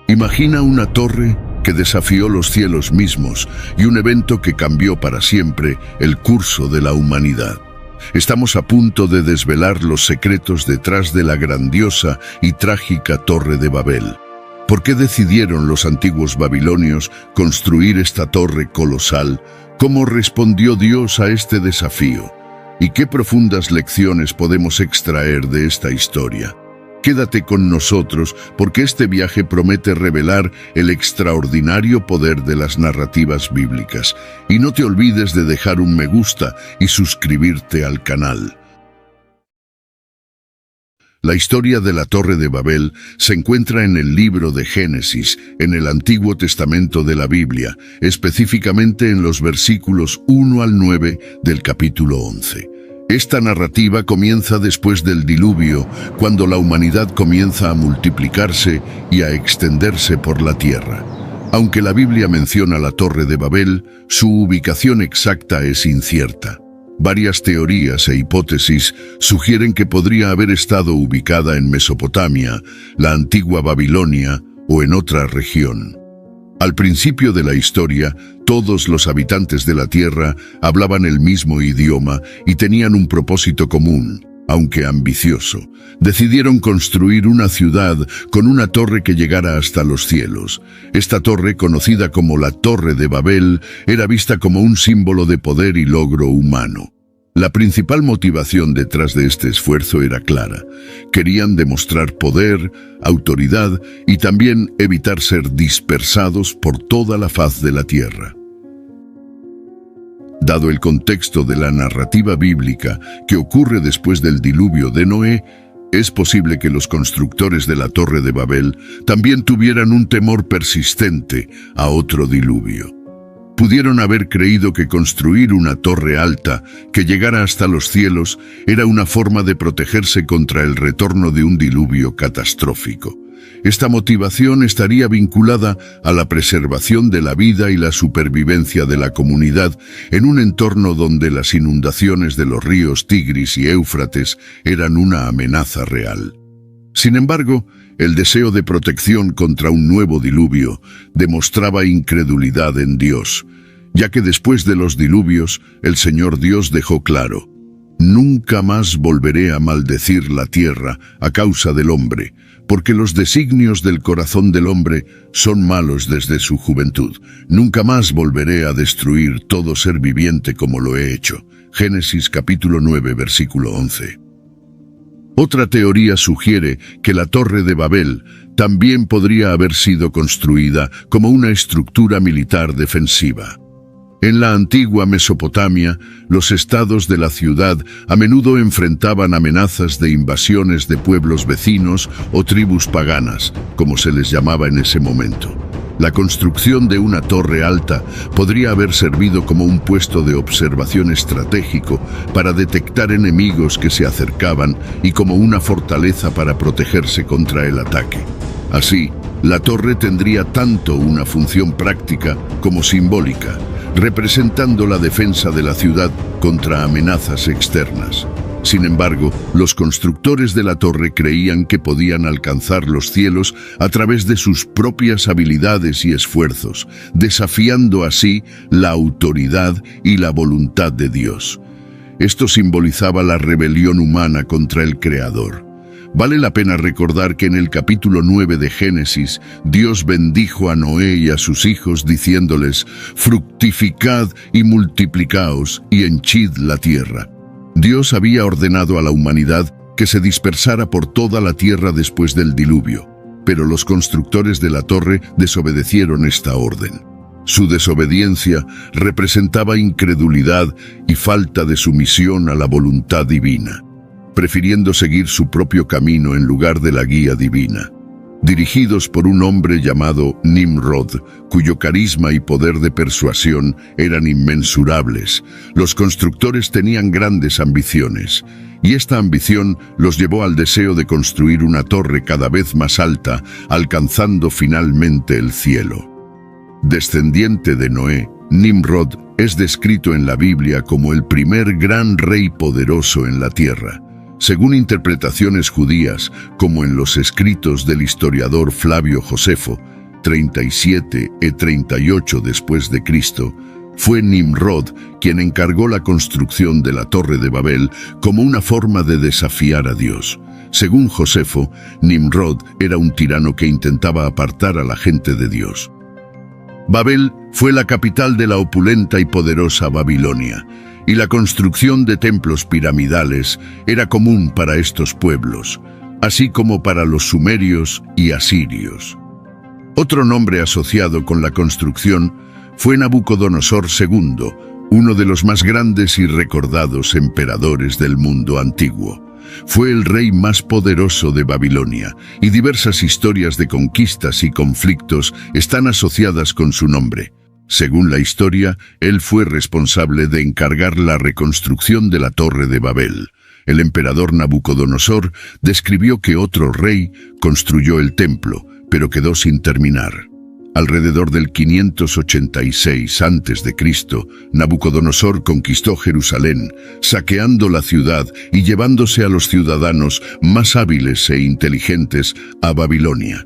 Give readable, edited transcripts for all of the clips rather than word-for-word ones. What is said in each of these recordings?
Imagina una torre que desafió los cielos mismos y un evento que cambió para siempre el curso de la humanidad. Estamos a punto de desvelar los secretos detrás de la grandiosa y trágica Torre de Babel. ¿Por qué decidieron los antiguos babilonios construir esta torre colosal? ¿Cómo respondió Dios a este desafío? ¿Y qué profundas lecciones podemos extraer de esta historia? Quédate con nosotros porque este viaje promete revelar el extraordinario poder de las narrativas bíblicas. Y no te olvides de dejar un me gusta y suscribirte al canal. La historia de la Torre de Babel se encuentra en el libro de Génesis, en el Antiguo Testamento de la Biblia, específicamente en los versículos 1 al 9 del capítulo 11. Esta narrativa comienza después del diluvio, cuando la humanidad comienza a multiplicarse y a extenderse por la tierra. Aunque la Biblia menciona la Torre de Babel, su ubicación exacta es incierta. Varias teorías e hipótesis sugieren que podría haber estado ubicada en Mesopotamia, la antigua Babilonia o en otra región. Al principio de la historia, todos los habitantes de la tierra hablaban el mismo idioma y tenían un propósito común, aunque ambicioso. Decidieron construir una ciudad con una torre que llegara hasta los cielos. Esta torre, conocida como la Torre de Babel, era vista como un símbolo de poder y logro humano. La principal motivación detrás de este esfuerzo era clara. Querían demostrar poder, autoridad y también evitar ser dispersados por toda la faz de la tierra. Dado el contexto de la narrativa bíblica que ocurre después del diluvio de Noé, es posible que los constructores de la Torre de Babel también tuvieran un temor persistente a otro diluvio. Pudieron haber creído que construir una torre alta que llegara hasta los cielos era una forma de protegerse contra el retorno de un diluvio catastrófico. Esta motivación estaría vinculada a la preservación de la vida y la supervivencia de la comunidad en un entorno donde las inundaciones de los ríos Tigris y Éufrates eran una amenaza real. Sin embargo, el deseo de protección contra un nuevo diluvio demostraba incredulidad en Dios, ya que después de los diluvios, el Señor Dios dejó claro: «Nunca más volveré a maldecir la tierra a causa del hombre, porque los designios del corazón del hombre son malos desde su juventud. Nunca más volveré a destruir todo ser viviente como lo he hecho». Génesis capítulo 9, versículo 11. Otra teoría sugiere que la Torre de Babel también podría haber sido construida como una estructura militar defensiva. En la antigua Mesopotamia, los estados de la ciudad a menudo enfrentaban amenazas de invasiones de pueblos vecinos o tribus paganas, como se les llamaba en ese momento. La construcción de una torre alta podría haber servido como un puesto de observación estratégico para detectar enemigos que se acercaban y como una fortaleza para protegerse contra el ataque. Así, la torre tendría tanto una función práctica como simbólica, representando la defensa de la ciudad contra amenazas externas. Sin embargo, los constructores de la torre creían que podían alcanzar los cielos a través de sus propias habilidades y esfuerzos, desafiando así la autoridad y la voluntad de Dios. Esto simbolizaba la rebelión humana contra el Creador. Vale la pena recordar que en el capítulo 9 de Génesis, Dios bendijo a Noé y a sus hijos diciéndoles: «Fructificad y multiplicaos y henchid la tierra». Dios había ordenado a la humanidad que se dispersara por toda la tierra después del diluvio, pero los constructores de la torre desobedecieron esta orden. Su desobediencia representaba incredulidad y falta de sumisión a la voluntad divina, prefiriendo seguir su propio camino en lugar de la guía divina. Dirigidos por un hombre llamado Nimrod, cuyo carisma y poder de persuasión eran inmensurables, los constructores tenían grandes ambiciones, y esta ambición los llevó al deseo de construir una torre cada vez más alta, alcanzando finalmente el cielo. Descendiente de Noé, Nimrod es descrito en la Biblia como el primer gran rey poderoso en la tierra. Según interpretaciones judías, como en los escritos del historiador Flavio Josefo, 37 y 38 después de Cristo, fue Nimrod quien encargó la construcción de la Torre de Babel como una forma de desafiar a Dios. Según Josefo, Nimrod era un tirano que intentaba apartar a la gente de Dios. Babel fue la capital de la opulenta y poderosa Babilonia, y la construcción de templos piramidales era común para estos pueblos, así como para los sumerios y asirios. Otro nombre asociado con la construcción fue Nabucodonosor II, uno de los más grandes y recordados emperadores del mundo antiguo. Fue el rey más poderoso de Babilonia, y diversas historias de conquistas y conflictos están asociadas con su nombre. Según la historia, él fue responsable de encargar la reconstrucción de la Torre de Babel. El emperador Nabucodonosor describió que otro rey construyó el templo, pero quedó sin terminar. Alrededor del 586 a.C., Nabucodonosor conquistó Jerusalén, saqueando la ciudad y llevándose a los ciudadanos más hábiles e inteligentes a Babilonia.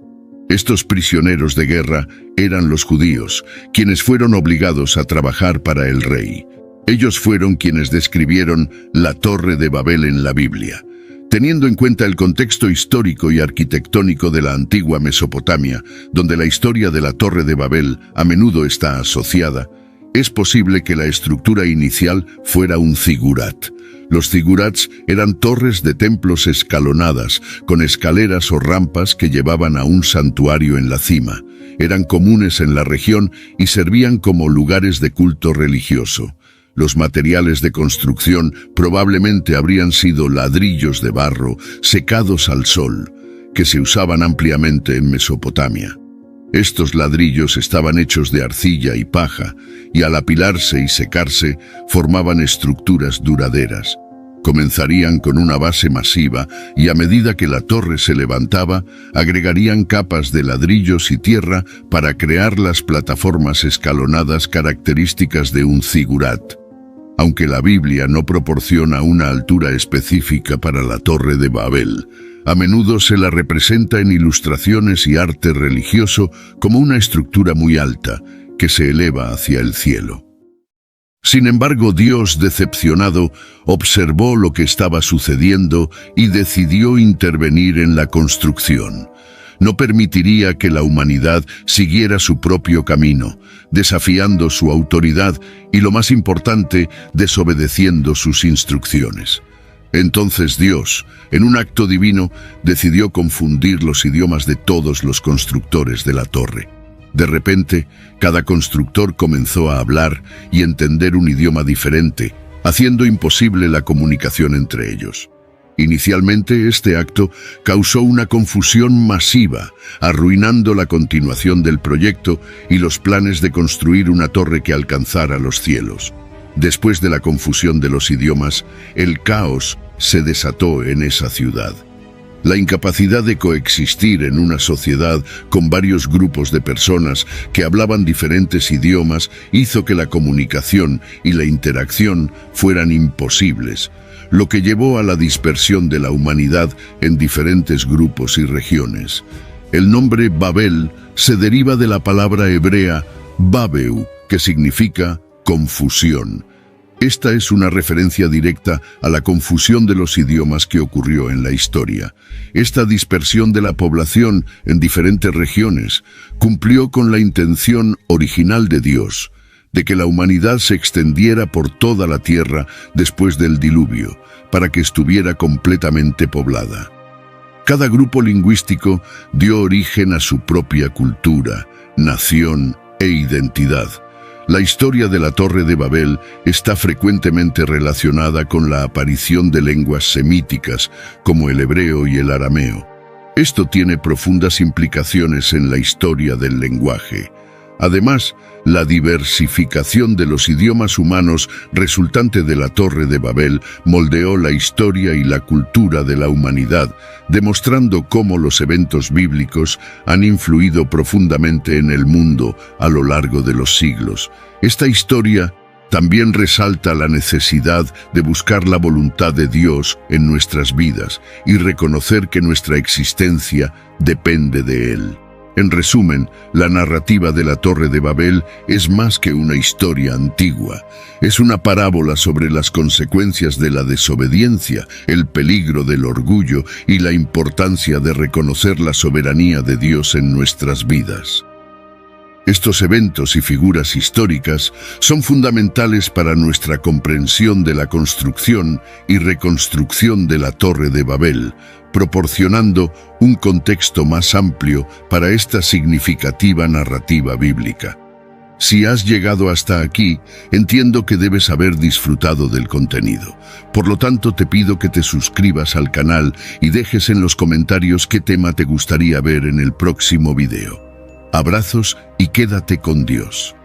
Estos prisioneros de guerra eran los judíos, quienes fueron obligados a trabajar para el rey. Ellos fueron quienes describieron la Torre de Babel en la Biblia. Teniendo en cuenta el contexto histórico y arquitectónico de la antigua Mesopotamia, donde la historia de la Torre de Babel a menudo está asociada, es posible que la estructura inicial fuera un zigurat. Los zigurats eran torres de templos escalonadas, con escaleras o rampas que llevaban a un santuario en la cima. Eran comunes en la región y servían como lugares de culto religioso. Los materiales de construcción probablemente habrían sido ladrillos de barro secados al sol, que se usaban ampliamente en Mesopotamia. Estos ladrillos estaban hechos de arcilla y paja, y al apilarse y secarse formaban estructuras duraderas. Comenzarían con una base masiva y a medida que la torre se levantaba, agregarían capas de ladrillos y tierra para crear las plataformas escalonadas características de un zigurat. Aunque la Biblia no proporciona una altura específica para la Torre de Babel, a menudo se la representa en ilustraciones y arte religioso como una estructura muy alta, que se eleva hacia el cielo. Sin embargo, Dios, decepcionado, observó lo que estaba sucediendo y decidió intervenir en la construcción. No permitiría que la humanidad siguiera su propio camino, desafiando su autoridad y, lo más importante, desobedeciendo sus instrucciones. Entonces Dios, en un acto divino, decidió confundir los idiomas de todos los constructores de la torre. De repente, cada constructor comenzó a hablar y entender un idioma diferente, haciendo imposible la comunicación entre ellos. Inicialmente, este acto causó una confusión masiva, arruinando la continuación del proyecto y los planes de construir una torre que alcanzara los cielos. Después de la confusión de los idiomas, el caos se desató en esa ciudad. La incapacidad de coexistir en una sociedad con varios grupos de personas que hablaban diferentes idiomas hizo que la comunicación y la interacción fueran imposibles, lo que llevó a la dispersión de la humanidad en diferentes grupos y regiones. El nombre Babel se deriva de la palabra hebrea Babeu, que significa confusión. Esta es una referencia directa a la confusión de los idiomas que ocurrió en la historia. Esta dispersión de la población en diferentes regiones cumplió con la intención original de Dios, de que la humanidad se extendiera por toda la tierra después del diluvio, para que estuviera completamente poblada. Cada grupo lingüístico dio origen a su propia cultura, nación e identidad. La historia de la Torre de Babel está frecuentemente relacionada con la aparición de lenguas semíticas, como el hebreo y el arameo. Esto tiene profundas implicaciones en la historia del lenguaje. Además, la diversificación de los idiomas humanos resultante de la Torre de Babel moldeó la historia y la cultura de la humanidad, demostrando cómo los eventos bíblicos han influido profundamente en el mundo a lo largo de los siglos. Esta historia también resalta la necesidad de buscar la voluntad de Dios en nuestras vidas y reconocer que nuestra existencia depende de Él. En resumen, la narrativa de la Torre de Babel es más que una historia antigua. Es una parábola sobre las consecuencias de la desobediencia, el peligro del orgullo y la importancia de reconocer la soberanía de Dios en nuestras vidas. Estos eventos y figuras históricas son fundamentales para nuestra comprensión de la construcción y reconstrucción de la Torre de Babel, proporcionando un contexto más amplio para esta significativa narrativa bíblica. Si has llegado hasta aquí, entiendo que debes haber disfrutado del contenido. Por lo tanto, te pido que te suscribas al canal y dejes en los comentarios qué tema te gustaría ver en el próximo video. Abrazos y quédate con Dios.